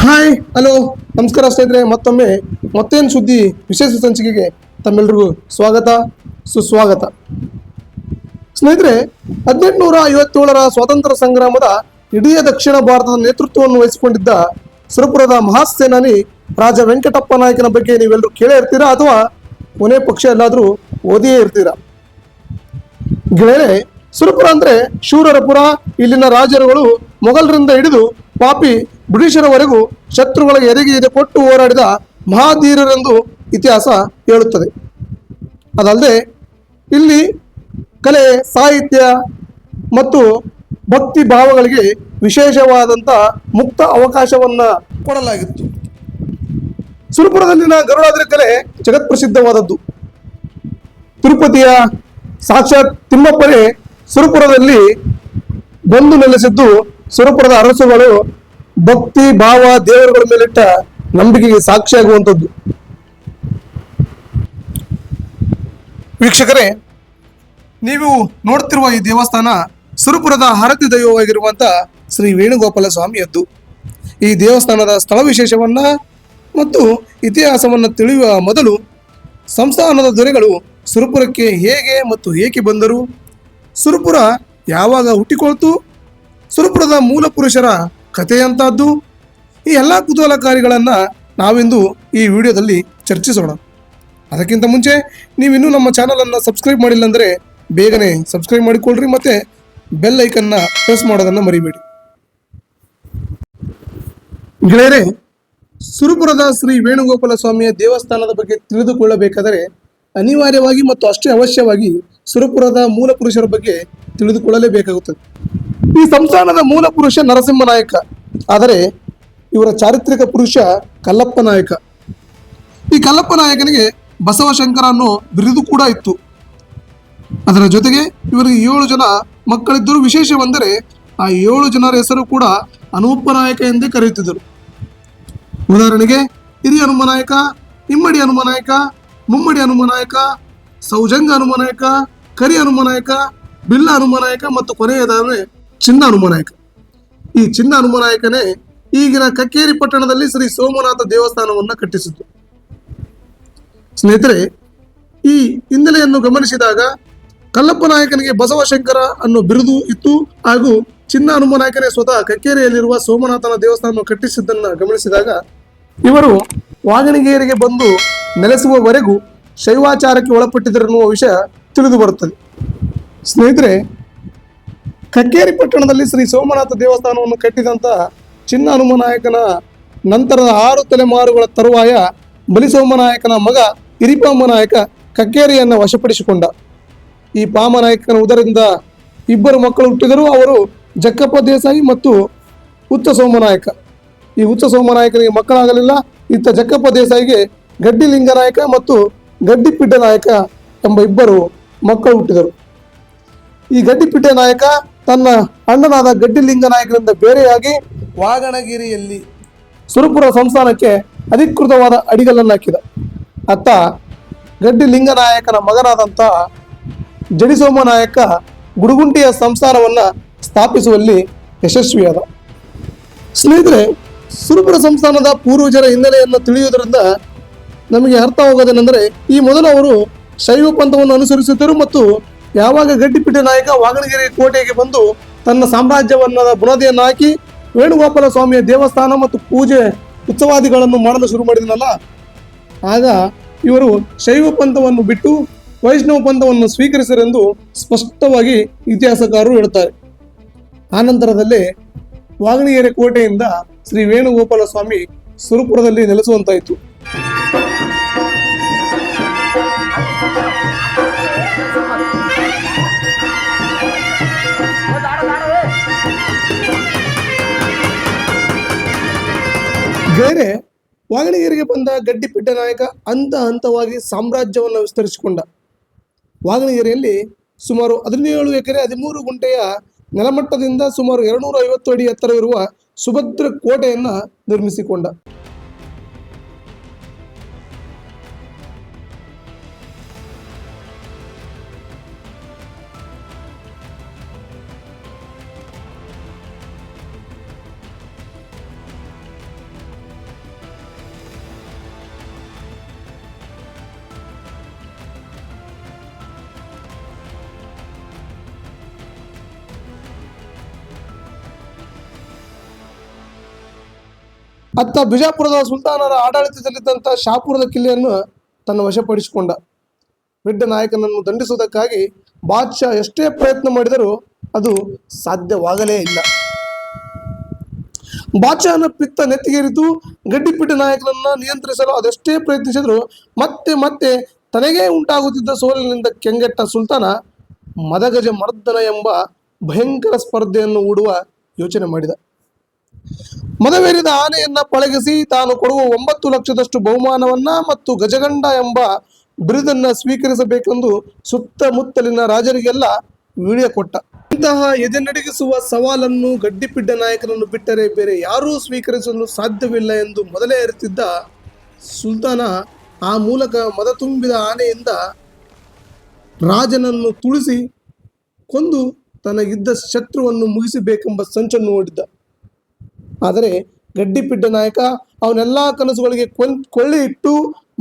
Hi hello ನಮಸ್ಕಾರ ಸ್ನೇಹಿತರೆ, ಮತ್ತೇನು ಸುದ್ದಿ ವಿಶೇಷ ಸಂಚಿಕೆಗೆ ತಮ್ಮೆಲ್ಲರಿಗೂ ಸ್ವಾಗತ ಸುಸ್ವಾಗತ. ಸ್ನೇಹಿತರೆ, 1857ರ ಸ್ವಾತಂತ್ರ್ಯ ಸಂಗ್ರಾಮದ ಇಡೀ ದಕ್ಷಿಣ ಭಾರತದ ನೇತೃತ್ವವನ್ನು ವಹಿಸಿಕೊಂಡಿದ್ದ ಸುರಪುರದ ಮಹಾಸೇನಾನಿ ರಾಜ ವೆಂಕಟಪ್ಪ ನಾಯಕನ ಬಗ್ಗೆ ನೀವೆಲ್ಲರೂ ಕೇಳೇ ಇರ್ತೀರಾ ಅಥವಾ ಕೊನೆ ಪಕ್ಷ ಎಲ್ಲಾದರೂ ಓದಿಯೇ ಇರ್ತೀರಾ. ಗೆಳೆಯರೆ, ಸುರಪುರ ಅಂದ್ರೆ ಶೂರರ ಪುರ. ಇಲ್ಲಿನ ರಾಜರುಗಳು ಮೊಘಲರಿಂದ ಹಿಡಿದು ಪಾಪಿ ಬ್ರಿಟಿಷರವರೆಗೂ ಶತ್ರುಗಳಿಗೆ ಎದೆ ಕೊಟ್ಟು ಹೋರಾಡಿದ ಮಹಾಧೀರರೆಂದು ಇತಿಹಾಸ ಹೇಳುತ್ತದೆ. ಅದಲ್ಲದೆ ಇಲ್ಲಿ ಕಲೆ, ಸಾಹಿತ್ಯ ಮತ್ತು ಭಕ್ತಿ ಭಾವಗಳಿಗೆ ವಿಶೇಷವಾದಂಥ ಮುಕ್ತ ಅವಕಾಶವನ್ನ ಕೊಡಲಾಗಿತ್ತು. ಸುರಪುರದಲ್ಲಿನ ಗರುಡಾದ್ರಿ ಕಲೆ ಜಗತ್ಪ್ರಸಿದ್ಧವಾದದ್ದು. ತಿರುಪತಿಯ ಸಾಕ್ಷಾತ್ ತಿಮ್ಮಪ್ಪರೇ ಸುರಪುರದಲ್ಲಿ ಬಂದು ನೆಲೆಸಿದ್ದು ಸುರಪುರದ ಅರಸುಗಳು ಭಕ್ತಿ ಭಾವ ದೇವರುಗಳ ಮೇಲಿಟ್ಟ ನಂಬಿಕೆಗೆ ಸಾಕ್ಷಿಯಾಗುವಂಥದ್ದು. ವೀಕ್ಷಕರೇ, ನೀವು ನೋಡ್ತಿರುವ ಈ ದೇವಸ್ಥಾನ ಸುರಪುರದ ಆರಾಧ್ಯ ದೈವವಾಗಿರುವಂಥ ಶ್ರೀ ವೇಣುಗೋಪಾಲ ಸ್ವಾಮಿಯದ್ದು. ಈ ದೇವಸ್ಥಾನದ ಸ್ಥಳ ವಿಶೇಷವನ್ನ ಮತ್ತು ಇತಿಹಾಸವನ್ನು ತಿಳಿಯುವ ಮೊದಲು ಸಂಸ್ಥಾನದ ದೊರೆಗಳು ಸುರಪುರಕ್ಕೆ ಹೇಗೆ ಮತ್ತು ಏಕೆ ಬಂದರು, ಸುರಪುರ ಯಾವಾಗ ಹುಟ್ಟಿಕೊಳ್ತು, ಸುರಪುರದ ಮೂಲ ಪುರುಷರ ಕಥೆಯಂತಹದ್ದು, ಈ ಎಲ್ಲ ಕುತೂಹಲಕಾರಿಗಳನ್ನು ನಾವಿಂದು ಈ ವಿಡಿಯೋದಲ್ಲಿ ಚರ್ಚಿಸೋಣ. ಅದಕ್ಕಿಂತ ಮುಂಚೆ ನೀವಿನ್ನೂ ನಮ್ಮ ಚಾನಲನ್ನು ಸಬ್ಸ್ಕ್ರೈಬ್ ಮಾಡಿಲ್ಲ ಅಂದರೆ ಬೇಗನೆ ಸಬ್ಸ್ಕ್ರೈಬ್ ಮಾಡಿಕೊಳ್ಳ್ರಿ, ಮತ್ತು ಬೆಲ್ ಐಕನ್ನ ಪ್ರೆಸ್ ಮಾಡೋದನ್ನು ಮರಿಬೇಡಿ. ಗೆಳೆಯರೆ, ಸುರಪುರದ ಶ್ರೀ ವೇಣುಗೋಪಾಲ ಸ್ವಾಮಿಯ ದೇವಸ್ಥಾನದ ಬಗ್ಗೆ ತಿಳಿದುಕೊಳ್ಳಬೇಕಾದರೆ ಅನಿವಾರ್ಯವಾಗಿ ಮತ್ತು ಅಷ್ಟೇ ಅವಶ್ಯವಾಗಿ ಸುರಪುರದ ಮೂಲ ಪುರುಷರ ಬಗ್ಗೆ ತಿಳಿದುಕೊಳ್ಳಲೇಬೇಕಾಗುತ್ತದೆ. ಈ ಸಂಸ್ಥಾನದ ಮೂಲ ಪುರುಷ ನರಸಿಂಹ ನಾಯಕ, ಆದರೆ ಇವರ ಚಾರಿತ್ರಿಕ ಪುರುಷ ಕಲ್ಲಪ್ಪ ನಾಯಕ. ಈ ಕಲ್ಲಪ್ಪ ನಾಯಕನಿಗೆ ಬಸವಶಂಕರ ಅನ್ನೋ ಬಿರುದು ಕೂಡ ಇತ್ತು. ಅದರ ಜೊತೆಗೆ ಇವರಿಗೆ 7 ಜನ ಮಕ್ಕಳಿದ್ದರೂ ವಿಶೇಷವೆಂದರೆ ಆ 7 ಜನರ ಹೆಸರು ಕೂಡ ಹನುಮಪ್ಪ ನಾಯಕ ಎಂದೇ ಕರೆಯುತ್ತಿದ್ದರು. ಉದಾಹರಣೆಗೆ ಹಿರಿಯ ಹನುಮನಾಯಕ, ಇಮ್ಮಡಿ ಹನುಮನಾಯಕ, ಮುಮ್ಮಡಿ ಹನುಮನಾಯಕ, ಸೌಜಂಗ ಹನುಮನಾಯಕ, ಕರಿ ಹನುಮನಾಯಕ, ಬಿಲ್ಲ ಹನುಮನಾಯಕ ಮತ್ತು ಕೊನೆಯದಾದರೆ ಚಿನ್ನ ಹನುಮನಾಯಕ. ಈ ಚಿನ್ನ ಹನುಮನಾಯಕನೇ ಈಗಿನ ಕಕ್ಕೇರಿ ಪಟ್ಟಣದಲ್ಲಿ ಶ್ರೀ ಸೋಮನಾಥ ದೇವಸ್ಥಾನವನ್ನು ಕಟ್ಟಿಸಿದ್ದು. ಸ್ನೇಹಿತರೆ, ಈ ಹಿನ್ನೆಲೆಯನ್ನು ಗಮನಿಸಿದಾಗ ಕಲ್ಲಪ್ಪ ನಾಯಕನಿಗೆ ಬಸವಶಂಕರ ಅನ್ನೋ ಬಿರುದು ಇತ್ತು, ಹಾಗೂ ಚಿನ್ನ ಹನುಮನಾಯಕನೇ ಸ್ವತಃ ಕಕ್ಕೇರಿಯಲ್ಲಿರುವ ಸೋಮನಾಥನ ದೇವಸ್ಥಾನವನ್ನು ಕಟ್ಟಿಸಿದ್ದನ್ನು ಗಮನಿಸಿದಾಗ ಇವರು ವಾಗಣಗೇರಿಗೆ ಬಂದು ನೆಲೆಸುವವರೆಗೂ ಶೈವಾಚಾರಕ್ಕೆ ಒಳಪಟ್ಟಿದ್ದರೆನ್ನುವ ವಿಷಯ ತಿಳಿದು ಬರುತ್ತದೆ. ಸ್ನೇಹಿತರೆ, ಕಕ್ಕೇರಿ ಪಟ್ಟಣದಲ್ಲಿ ಶ್ರೀ ಸೋಮನಾಥ ದೇವಸ್ಥಾನವನ್ನು ಕಟ್ಟಿದಂಥ ಚಿನ್ನ ಹನುಮನಾಯಕನ ನಂತರದ 6 ತಲೆಮಾರುಗಳ ತರುವಾಯ ಬಲಿಸೋಮನಾಯಕನ ಮಗ ಹಿರಿಪಾಮನಾಯಕ ಕಕ್ಕೇರಿಯನ್ನು ವಶಪಡಿಸಿಕೊಂಡ. ಈ ಪಾಮನಾಯಕನ ಉದರದಿಂದ 2 ಮಕ್ಕಳು ಹುಟ್ಟಿದರು. ಅವರು ಜಕ್ಕಪ್ಪ ದೇಸಾಯಿ ಮತ್ತು ಹುಚ್ಚ ಸೋಮನಾಯಕ. ಈ ಹುಚ್ಚ ಸೋಮನಾಯಕನಿಗೆ ಮಕ್ಕಳಾಗಲಿಲ್ಲ. ಇತ್ತ ಜಕ್ಕಪ್ಪ ದೇಸಾಯಿಗೆ ಗಡ್ಡಿ ಲಿಂಗನಾಯಕ ಮತ್ತು ಗಡ್ಡಿಪಿಡ್ಡ ನಾಯಕ ಎಂಬ 2 ಮಕ್ಕಳು ಹುಟ್ಟಿದರು. ಈ ಗಡ್ಡಿಪಿಡ್ಡ ನಾಯಕ ತನ್ನ ಅಣ್ಣನಾದ ಗಡ್ಡಿ ಲಿಂಗನಾಯಕರಿಂದ ಬೇರೆಯಾಗಿ ವಾಗಣಗಿರಿಯಲ್ಲಿ ಸುರಪುರ ಸಂಸ್ಥಾನಕ್ಕೆ ಅಧಿಕೃತವಾದ ಅಡಿಗಲ್ಲನ್ನು ಹಾಕಿದ. ಅತ್ತ ಗಡ್ಡಿ ಲಿಂಗನಾಯಕನ ಮಗನಾದಂಥ ಜಡಿಸೋಮನಾಯಕ ಗುಡುಗುಂಟಿಯ ಸಂಸ್ಥಾನವನ್ನು ಸ್ಥಾಪಿಸುವಲ್ಲಿ ಯಶಸ್ವಿಯಾದ. ಸ್ನೇಹಿತರೆ, ಸುರಪುರ ಸಂಸ್ಥಾನದ ಪೂರ್ವಜರ ಹಿನ್ನೆಲೆಯನ್ನು ತಿಳಿಯುವುದರಿಂದ ನಮಗೆ ಅರ್ಥವಾಗೋದೇನೆಂದರೆ, ಈ ಮೊದಲು ಅವರು ಶೈವ ಪಂಥವನ್ನು ಅನುಸರಿಸಿದ್ದರು ಮತ್ತು ಯಾವಾಗ ಗಡ್ಡಿಪಿಡ್ಡ ನಾಯಕ ವಾಗಣಗೆರೆ ಕೋಟೆಗೆ ಬಂದು ತನ್ನ ಸಾಮ್ರಾಜ್ಯವನ್ನ ಬುನಾದಿಯನ್ನು ಹಾಕಿ ವೇಣುಗೋಪಾಲ ಸ್ವಾಮಿಯ ದೇವಸ್ಥಾನ ಮತ್ತು ಪೂಜೆ ಉತ್ಸವಾದಿಗಳನ್ನು ಮಾಡಲು ಶುರು ಮಾಡಿದನಲ್ಲ, ಆಗ ಇವರು ಶೈವ ಪಂಥವನ್ನು ಬಿಟ್ಟು ವೈಷ್ಣವ ಪಂಥವನ್ನು ಸ್ವೀಕರಿಸರೆಂದು ಸ್ಪಷ್ಟವಾಗಿ ಇತಿಹಾಸಕಾರರು ಹೇಳುತ್ತಾರೆ. ಆನಂತರದಲ್ಲೇ ವಾಗಣಗೆರೆ ಕೋಟೆಯಿಂದ ಶ್ರೀ ವೇಣುಗೋಪಾಲ ಸ್ವಾಮಿ ಸುರಪುರದಲ್ಲಿ ನೆಲೆಸುವಂತಾಯಿತು. ಬೇರೆ ವಾಗಣಗೆರೆಗೆ ಬಂದ ಗಡ್ಡಿಪಿಡ್ಡ ನಾಯಕ ಹಂತವಾಗಿ ಸಾಮ್ರಾಜ್ಯವನ್ನು ವಿಸ್ತರಿಸಿಕೊಂಡ. ವಾಗಣಗೆರೆಯಲ್ಲಿ ಸುಮಾರು 17 ಎಕರೆ 13 ಗುಂಟೆಯ ನೆಲಮಟ್ಟದಿಂದ ಸುಮಾರು 250 ಅಡಿ ಎತ್ತರವಿರುವ ಸುಭದ್ರ ಕೋಟೆಯನ್ನು ನಿರ್ಮಿಸಿಕೊಂಡ. ಅತ್ತ ಬಿಜಾಪುರದ ಸುಲ್ತಾನರ ಆಡಳಿತದಲ್ಲಿದ್ದಂಥ ಶಾಪುರದ ಕಿಲ್ಲೆಯನ್ನು ತನ್ನ ವಶಪಡಿಸಿಕೊಂಡ. ಬಿಡ್ಡ ನಾಯಕನನ್ನು ದಂಡಿಸುವುದಕ್ಕಾಗಿ ಬಾದ್ಶಾ ಎಷ್ಟೇ ಪ್ರಯತ್ನ ಮಾಡಿದರೂ ಅದು ಸಾಧ್ಯವಾಗಲೇ ಇಲ್ಲ. ಬಾದ್ಶಾಹನ ಪಿತ್ತ ನೆತ್ತಿಗೇರಿತು. ಗಡ್ಡಿಪಿಡ್ಡ ನಾಯಕನನ್ನ ನಿಯಂತ್ರಿಸಲು ಅದೆಷ್ಟೇ ಪ್ರಯತ್ನಿಸಿದರೂ ಮತ್ತೆ ಮತ್ತೆ ತನಗೇ ಉಂಟಾಗುತ್ತಿದ್ದ ಸೋಲಿನಿಂದ ಕೆಂಗೆಟ್ಟ ಸುಲ್ತಾನ ಮದಗಜ ಮರ್ದನ ಎಂಬ ಭಯಂಕರ ಸ್ಪರ್ಧೆಯನ್ನು ಹೂಡುವ ಯೋಚನೆ ಮಾಡಿದ. ಮದವೇರಿದ ಆನೆಯನ್ನ ಪಳಗಿಸಿ ತಾನು ಕೊಡುವ 9 ಲಕ್ಷದಷ್ಟು ಬಹುಮಾನವನ್ನ ಮತ್ತು ಗಜಗಂಡ ಎಂಬ ಬಿರುದನ್ನ ಸ್ವೀಕರಿಸಬೇಕೆಂದು ಸುತ್ತಮುತ್ತಲಿನ ರಾಜರಿಗೆಲ್ಲ ವಿಳಿಯ ಕೊಟ್ಟ. ಇಂತಹ ಎದೆನಡಗಿಸುವ ಸವಾಲನ್ನು ಗಡ್ಡಿಪಿಡ್ಡ ನಾಯಕನನ್ನು ಬಿಟ್ಟರೆ ಬೇರೆ ಯಾರೂ ಸ್ವೀಕರಿಸಲು ಸಾಧ್ಯವಿಲ್ಲ ಎಂದು ಮೊದಲೇ ಅರಿತಿದ್ದ ಸುಲ್ತಾನ ಆ ಮೂಲಕ ಮದ ತುಂಬಿದ ಆನೆಯಿಂದ ರಾಜನನ್ನು ತುಳಿಸಿ ಕೊಂದು ತನಗಿದ್ದ ಶತ್ರುವನ್ನು ಮುಗಿಸಬೇಕೆಂಬ ಸಂಚನ್ನು ಹೂಡಿದ್ದ. ಆದರೆ ಗಡ್ಡಿಪಿಡ್ಡ ನಾಯಕ ಅವನೆಲ್ಲ ಕನಸುಗಳಿಗೆ ಕೊಳ್ಳಿ ಇಟ್ಟು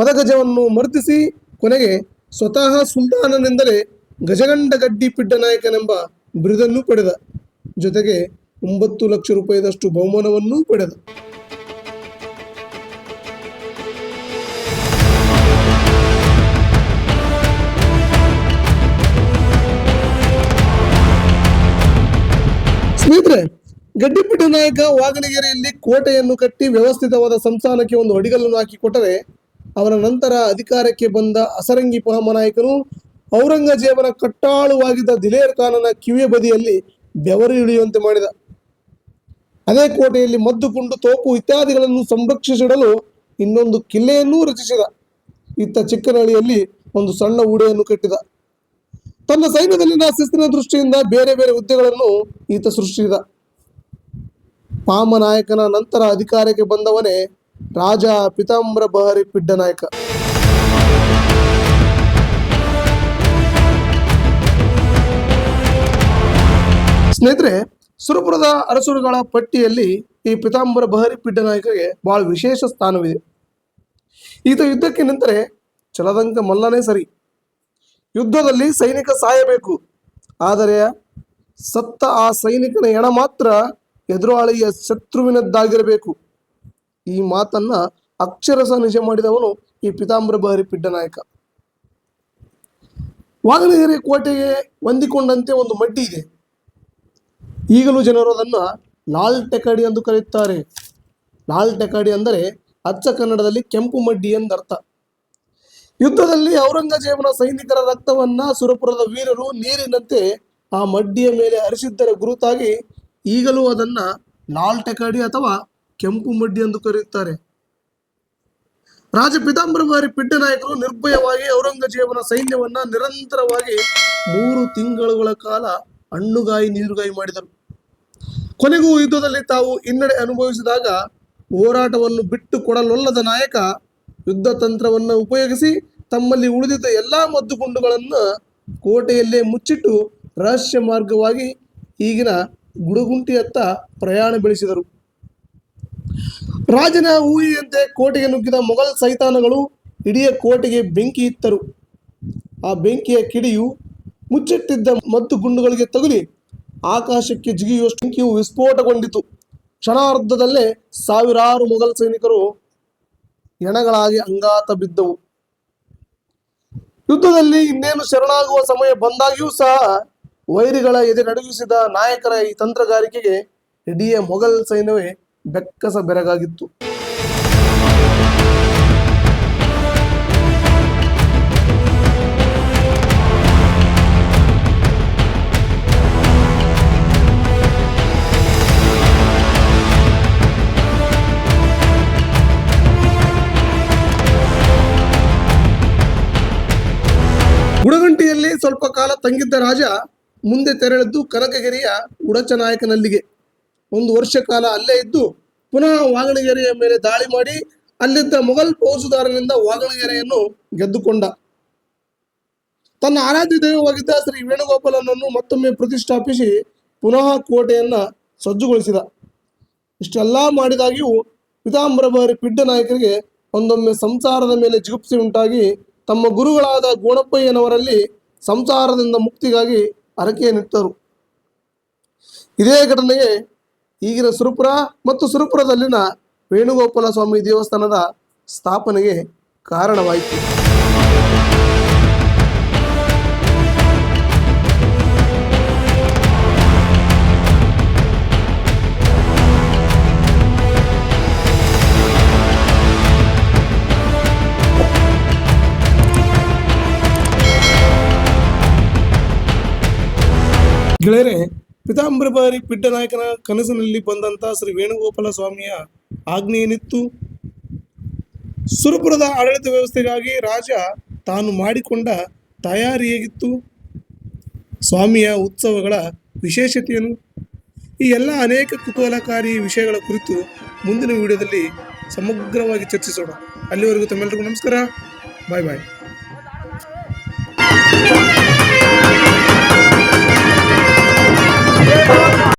ಮದಗಜವನ್ನು ಮರ್ದಿಸಿ ಕೊನೆಗೆ ಸ್ವತಃ ಸುಲ್ತಾನನಿಂದಲೇ ಗಜಗಂಡ ಗಡ್ಡಿಪಿಡ್ಡ ನಾಯಕನೆಂಬ ಬಿರುದನ್ನು ಪಡೆದ. ಜೊತೆಗೆ 9 ಲಕ್ಷ ರೂಪಾಯಿದಷ್ಟು ಬಹುಮಾನವನ್ನೂ ಪಡೆದ. ಸ್ನೇಹಿತರೆ, ಗಡ್ಡಿಪಿಡ್ಡ ನಾಯಕ ವಾಗಣಗೆರೆಯಲ್ಲಿ ಕೋಟೆಯನ್ನು ಕಟ್ಟಿ ವ್ಯವಸ್ಥಿತವಾದ ಸಂಸ್ಥಾನಕ್ಕೆ ಒಂದು ಅಡಿಗಲ್ಲನ್ನು ಹಾಕಿಕೊಟ್ಟರೆ ಅವನ ನಂತರ ಅಧಿಕಾರಕ್ಕೆ ಬಂದ ಅಸರಂಗಿ ಮಹಾನಾಯಕನು ಔರಂಗಜೇಬನ ಕಟ್ಟಾಳುವಾಗಿದ್ದ ದಿಲೇರ್ ಖಾನನ ಕಿವಿಯ ಬದಿಯಲ್ಲಿ ಬೆವರು ಇಳಿಯುವಂತೆ ಮಾಡಿದ. ಅದೇ ಕೋಟೆಯಲ್ಲಿ ಮದ್ದುಗುಂಡು ತೋಪು ಇತ್ಯಾದಿಗಳನ್ನು ಸಂರಕ್ಷಿಸಿಡಲು ಇನ್ನೊಂದು ಕಿಲ್ಲೆಯನ್ನೂ ರಚಿಸಿದ. ಇತ್ತ ಚಿಕ್ಕನಹಳ್ಳಿಯಲ್ಲಿ ಒಂದು ಸಣ್ಣ ಊಡೆಯನ್ನು ಕಟ್ಟಿದ. ತನ್ನ ಸೈನ್ಯದಲ್ಲಿನ ಶಿಸ್ತಿನ ದೃಷ್ಟಿಯಿಂದ ಬೇರೆ ಬೇರೆ ಹುದ್ದೆಗಳನ್ನು ಈತ ಸೃಷ್ಟಿಸಿದ. ಪಾಮನಾಯಕನ ನಂತರ ಅಧಿಕಾರಕ್ಕೆ ಬಂದವನೇ ರಾಜ ಪಿತಾಂಬರ ಬಹರಿ ಪಿಡ್ಡ ನಾಯಕ. ಸ್ನೇಹಿತರೆ, ಸುರಪುರದ ಅರಸುಗಳ ಪಟ್ಟಿಯಲ್ಲಿ ಈ ಪಿತಾಂಬರ ಬಹರಿ ಪಿಡ್ಡ ನಾಯಕರಿಗೆ ಬಹಳ ವಿಶೇಷ ಸ್ಥಾನವಿದೆ. ಈತ ಯುದ್ಧಕ್ಕೆ ನಿಂತರೆ ಚಲದಂಕ ಮಲ್ಲನೇ ಸರಿ. ಯುದ್ಧದಲ್ಲಿ ಸೈನಿಕ ಸಾಯಬೇಕು, ಆದರೆ ಸತ್ತ ಆ ಸೈನಿಕನ ಹೆಣ ಮಾತ್ರ ಎದುರಾಳಿಯ ಶತ್ರುವಿನದ್ದಾಗಿರಬೇಕು. ಈ ಮಾತನ್ನ ಅಕ್ಷರಸ ನಿಜ ಮಾಡಿದವನು ಈ ಪಿತಾಂಬರ ಬಹರಿ ಪಿಡ್ಡ ನಾಯಕ. ವಾಗಣಗೆರೆ ಕೋಟೆಗೆ ಹೊಂದಿಕೊಂಡಂತೆ ಒಂದು ಮಡ್ಡಿ ಇದೆ. ಈಗಲೂ ಜನರು ಅದನ್ನು ಲಾಲ್ ಟೆಕಡಿ ಎಂದು ಕರೆಯುತ್ತಾರೆ. ಲಾಲ್ ಟೆಕಡಿ ಅಂದರೆ ಅಚ್ಚ ಕನ್ನಡದಲ್ಲಿ ಕೆಂಪು ಮಡ್ಡಿ ಎಂದರ್ಥ. ಯುದ್ಧದಲ್ಲಿ ಔರಂಗಜೇಬನ ಸೈನಿಕರ ರಕ್ತವನ್ನ ಸುರಪುರದ ವೀರರು ನೀರಿನಂತೆ ಆ ಮಡ್ಡಿಯ ಮೇಲೆ ಹರಿಸಿದ್ದರ ಗುರುತಾಗಿ ಈಗಲೂ ಅದನ್ನ ಲಾಲ್ ಟೆಕಡಿ ಅಥವಾ ಕೆಂಪು ಮಡ್ಡಿ ಎಂದು ಕರೆಯುತ್ತಾರೆ. ರಾಜ ಪಿತಾಂಬರ ಬಹರಿ ಪಿಡ್ಡ ನಾಯಕರು ನಿರ್ಭಯವಾಗಿ ಔರಂಗಜೇಬನ ಸೈನ್ಯವನ್ನ ನಿರಂತರವಾಗಿ 3 ತಿಂಗಳುಗಳ ಕಾಲ ಹಣ್ಣುಗಾಯಿ ನೀರುಗಾಯಿ ಮಾಡಿದರು. ಕೊನೆಗೂ ಯುದ್ಧದಲ್ಲಿ ತಾವು ಹಿನ್ನಡೆ ಅನುಭವಿಸಿದಾಗ ಹೋರಾಟವನ್ನು ಬಿಟ್ಟು ಕೊಡಲೊಲ್ಲದ ನಾಯಕ ಯುದ್ಧ ತಂತ್ರವನ್ನು ಉಪಯೋಗಿಸಿ ತಮ್ಮಲ್ಲಿ ಉಳಿದಿದ್ದ ಎಲ್ಲಾ ಮದ್ದುಗುಂಡುಗಳನ್ನು ಕೋಟೆಯಲ್ಲೇ ಮುಚ್ಚಿಟ್ಟು ರಹಸ್ಯ ಮಾರ್ಗವಾಗಿ ಈಗಿನ ಗುಡುಗುಂಟಿಯತ್ತ ಪ್ರಯಾಣ ಬೆಳೆಸಿದರು. ರಾಜನ ಊಹಿಯಂತೆ ಕೋಟೆಗೆ ನುಗ್ಗಿದ ಮೊಘಲ್ ಸೈತಾನಗಳು ಇಡೀ ಕೋಟೆಗೆ ಬೆಂಕಿ ಇತ್ತರು. ಆ ಬೆಂಕಿಯ ಕಿಡಿಯು ಮುಚ್ಚಿಟ್ಟಿದ್ದ ಮದ್ದು ಗುಂಡುಗಳಿಗೆ ತಗುಲಿ ಆಕಾಶಕ್ಕೆ ಜಿಗಿಯುವಷ್ಟು ಬೆಂಕಿಯು ವಿಸ್ಫೋಟಗೊಂಡಿತು. ಕ್ಷಣಾರ್ಧದಲ್ಲೇ ಸಾವಿರಾರು ಮೊಘಲ್ ಸೈನಿಕರು ಹೆಣಗಳಾಗಿ ಅಂಗಾತ ಬಿದ್ದವು. ಯುದ್ಧದಲ್ಲಿ ಇನ್ನೇನು ಶರಣಾಗುವ ಸಮಯ ಬಂದಾಗಿಯೂ ಸಹ ವೈರಿಗಳ ಎದೆ ನಡುಗಿಸಿದ ನಾಯಕರ ಈ ತಂತ್ರಗಾರಿಕೆಗೆ ಇಡೀ ಮೊಘಲ್ ಸೈನ್ಯವೇ ಬೆಕ್ಕಸ ಬೆರಗಾಗಿತ್ತು. ಗುಡಗಂಟಿಯಲ್ಲಿ ಸ್ವಲ್ಪ ಕಾಲ ತಂಗಿದ್ದ ರಾಜ ಮುಂದೆ ತೆರಳಿದ್ದು ಕನಕಗಿರಿಯ ಉಡಚನಾಯಕನಲ್ಲಿಗೆ. 1 ವರ್ಷ ಕಾಲ ಅಲ್ಲೇ ಇದ್ದು ಪುನಃ ವಾಗಣಗೆರೆಯ ಮೇಲೆ ದಾಳಿ ಮಾಡಿ ಅಲ್ಲಿದ್ದ ಮೊಘಲ್ ಫೌಜುದಾರನಿಂದ ವಾಗಣಗೆರೆಯನ್ನು ಗೆದ್ದುಕೊಂಡ. ತನ್ನ ಆರಾಧ್ಯ ದೈವವಾಗಿದ್ದ ಶ್ರೀ ವೇಣುಗೋಪಾಲನನ್ನು ಮತ್ತೊಮ್ಮೆ ಪ್ರತಿಷ್ಠಾಪಿಸಿ ಪುನಃ ಕೋಟೆಯನ್ನ ಸಜ್ಜುಗೊಳಿಸಿದ. ಇಷ್ಟೆಲ್ಲ ಮಾಡಿದಾಗಿಯೂ ಪಿತಾಂಬರ ಬಹರಿ ಪಿಡ್ಡ ನಾಯಕರಿಗೆ ಒಂದೊಮ್ಮೆ ಸಂಸಾರದ ಮೇಲೆ ಜಿಗುಪ್ಸೆ ಉಂಟಾಗಿ ತಮ್ಮ ಗುರುಗಳಾದ ಗೋಣಪ್ಪಯ್ಯನವರಲ್ಲಿ ಸಂಸಾರದಿಂದ ಮುಕ್ತಿಗಾಗಿ ಹರಕೆಯನ್ನಿತ್ತರು. ಇದೇ ಘಟನೆಗೆ ಈಗಿನ ಸುರಪುರ ಮತ್ತು ಸುರಪುರದಲ್ಲಿನ ವೇಣುಗೋಪಾಲ ಸ್ವಾಮಿ ದೇವಸ್ಥಾನದ ಸ್ಥಾಪನೆಗೆ ಕಾರಣವಾಯಿತು. ಗೆಳೆಯರೆ, ಪೀತಾಂಬರಬಾರಿ ಪಿಡ್ಡನಾಯಕನ ಕನಸಿನಲ್ಲಿ ಬಂದಂಥ ಶ್ರೀ ವೇಣುಗೋಪಾಲ ಸ್ವಾಮಿಯ ಆಜ್ಞೆ ಏನಿತ್ತು? ಸುರಪುರದ ಆಡಳಿತ ವ್ಯವಸ್ಥೆಗಾಗಿ ರಾಜ ತಾನು ಮಾಡಿಕೊಂಡ ತಯಾರಿ ಹೇಗಿತ್ತು? ಸ್ವಾಮಿಯ ಉತ್ಸವಗಳ ವಿಶೇಷತೆಯನ್ನು? ಈ ಎಲ್ಲ ಅನೇಕ ಕುತೂಹಲಕಾರಿ ವಿಷಯಗಳ ಕುರಿತು ಮುಂದಿನ ವಿಡಿಯೋದಲ್ಲಿ ಸಮಗ್ರವಾಗಿ ಚರ್ಚಿಸೋಣ. ಅಲ್ಲಿವರೆಗೂ ತಮ್ಮೆಲ್ಲರಿಗೂ ನಮಸ್ಕಾರ. ಬಾಯ್ ಬಾಯ್.